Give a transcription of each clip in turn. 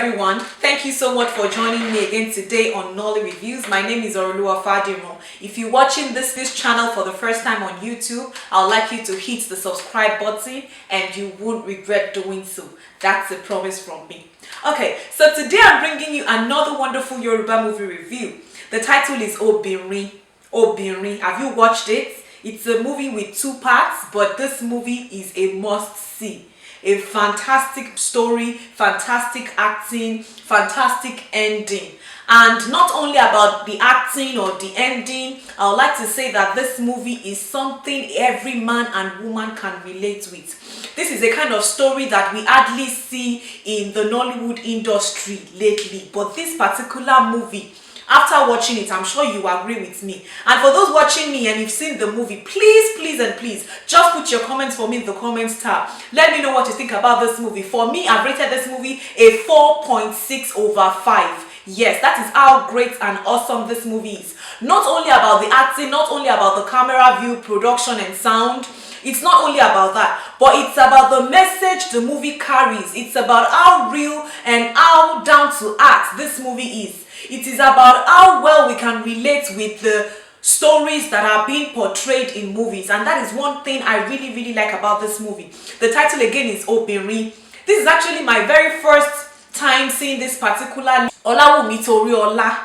everyone. Thank you so much for joining me again today on Nollywood Reviews. My name is Olawumi. If you're watching this channel for the first time on YouTube, I would like you to hit the subscribe button and you won't regret doing so. That's a promise from me. Okay, so today I'm bringing you another wonderful Yoruba movie review. The title is Obinrin. Obinrin. Have you watched it? It's a movie with two parts, but this movie is a must-see. A fantastic story, fantastic acting, fantastic ending. And not only about the acting or the ending, I would like to say that this movie is something every man and woman can relate with. This is a kind of story that we hardly see in the Nollywood industry lately. But this particular movie, after watching it, I'm sure you agree with me. And for those watching me and you've seen the movie, please just put your comments for me in the comments tab. Let me know what you think about this movie. For me, I've rated this movie a 4.6/5. Yes, that is how great and awesome this movie is. Not only about the acting, not only about the camera view, production and sound. It's not only about that, but it's about the message the movie carries. It's about how real and how down to earth this movie is. It is about how well we can relate with the stories that are being portrayed in movies, and that is one thing I really like about this movie. The title again is Obinrin. This is actually my very first time seeing this particular Olawumi Toriola.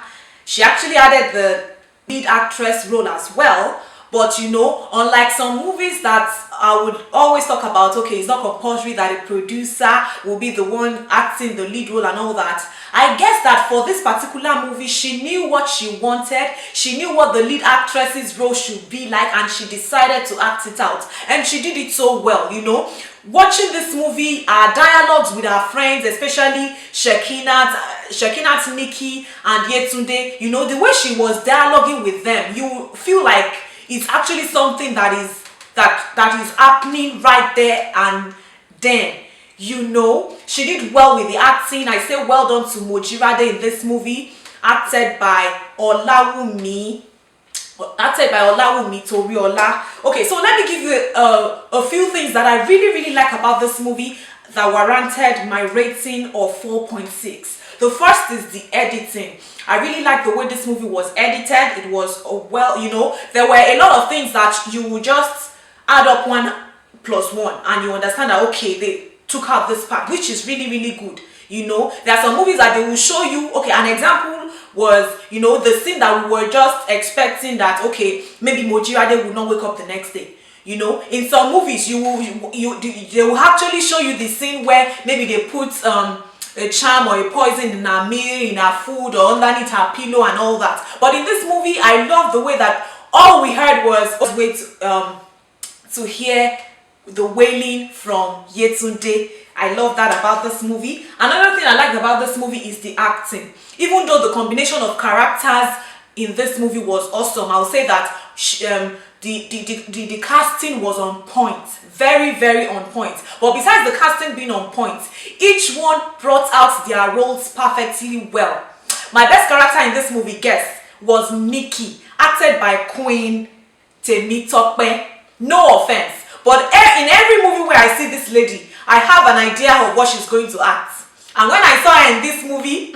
She actually added the lead actress role as well. But you know, unlike some movies that I would always talk about, okay, it's not compulsory that a producer will be the one acting the lead role and all that. I guess that for this particular movie, she knew what she wanted. She knew what the lead actress's role should be like, and she decided to act it out. And she did it so well, you know. Watching this movie, our dialogues with our friends, especially Shekinat, Nikki, and Yetunde, you know, the way she was dialoguing with them, you feel like it's actually something that is happening right there and then. You know, she did well with the acting. I say well done to Mojirade in this movie, acted by Olawumi Toriola. Okay, so let me give you a few things that I really like about this movie that warranted my rating of 4.6. The first is the editing. I really like the way this movie was edited. It was well, you know, there were a lot of things that you would just add up 1 + 1 and you understand that, okay, they took out this part, which is really good. You know, there are some movies that they will show you, okay, an example was, you know, the scene that we were just expecting that, okay, maybe Mojirade would not wake up the next day. You know, in some movies they will actually show you the scene where maybe they put a charm or a poison in her meal, in her food, or underneath her pillow and all that. But in this movie, I love the way that all we heard was wait to hear the wailing from Yetunde. I love that about this movie. Another thing I like about this movie is the acting. Even though the combination of characters in this movie was awesome, I'll say that the casting was on point. Very on point. But besides the casting being on point, each one brought out their roles perfectly well. My best character in this movie, guess, was Nikki, acted by Queen Temitayo. No offense, but in every movie where I see this lady, I have an idea of what she's going to act. And when I saw her in this movie,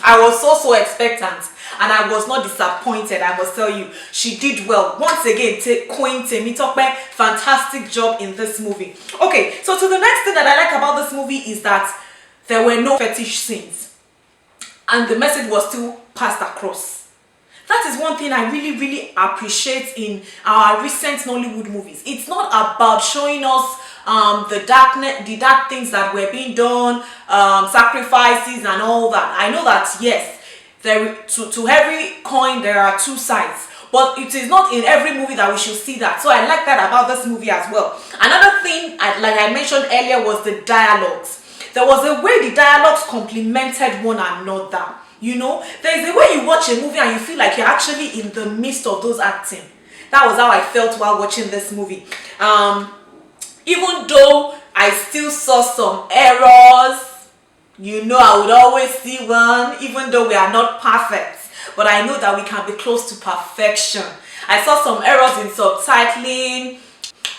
I was so expectant. And I was not disappointed, I must tell you. She did well. Once again, Queen Temitayo, fantastic job in this movie. Okay, so to the next thing that I like about this movie is that there were no fetish scenes. And the message was still passed across. That is one thing I really appreciate in our recent Nollywood movies. It's not about showing us the dark things that were being done, sacrifices and all that. I know that, yes, to every coin there are two sides, but it is not in every movie that we should see that. So I like that about this movie as well. Another thing, like I mentioned earlier, was the dialogues. There was a way the dialogues complemented one another. You know, there is a way you watch a movie and you feel like you're actually in the midst of those acting. That was how I felt while watching this movie. Even though I still saw some errors, you know, I would always see one, even though we are not perfect. But I know that we can be close to perfection. I saw some errors in subtitling.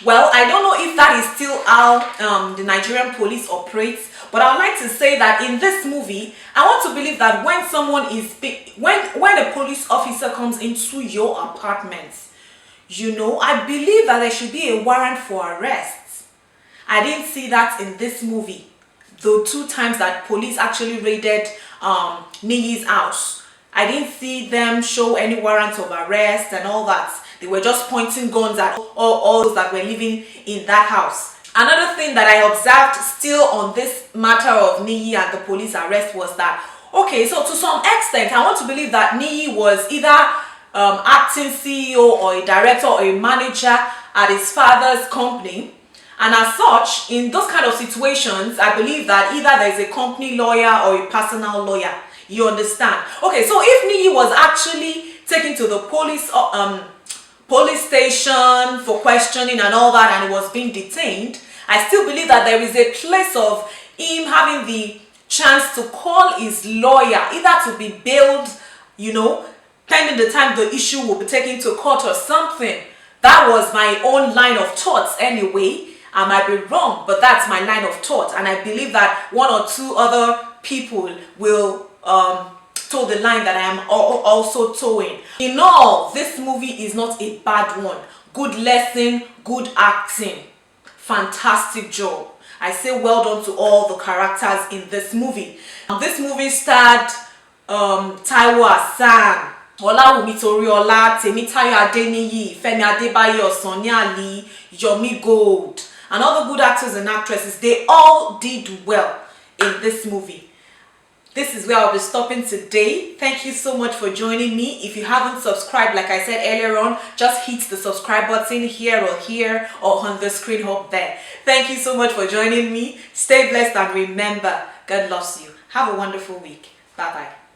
Well, I don't know if that is still how the Nigerian police operates, but I would like to say that in this movie, I want to believe that when someone is when a police officer comes into your apartment, you know, I believe that there should be a warrant for arrest. I didn't see that in this movie. The 2 times that police actually raided Niyi's house, I didn't see them show any warrant of arrest and all that. They were just pointing guns at all those that were living in that house. Another thing that I observed still on this matter of Niyi and the police arrest was that, okay, so to some extent, I want to believe that Niyi was either acting CEO or a director or a manager at his father's company. And as such, in those kind of situations, I believe that either there's a company lawyer or a personal lawyer. You understand? Okay, so if Niyi was actually taken to the police station for questioning and all that, and he was being detained, I still believe that there is a place of him having the chance to call his lawyer, either to be bailed, you know, pending the time the issue will be taken to court or something. That was my own line of thoughts anyway. I might be wrong, but that's my line of thought, and I believe that 1 or 2 other people will toe the line that I am also towing. In all, this movie is not a bad one. Good lesson, good acting, fantastic job. I say well done to all the characters in this movie. This movie starred Taiwo, Hassan, Olawumi, Toriola, Temitayo, Adeniyi, Femi Adebayo, Alli, Yomi Gold, and all the good actors and actresses. They all did well in this movie. This is where I'll be stopping today. Thank you so much for joining me. If you haven't subscribed, like I said earlier on, just hit the subscribe button here or on the screen up there. Thank you so much for joining me. Stay blessed and remember, God loves you. Have a wonderful week. Bye-bye.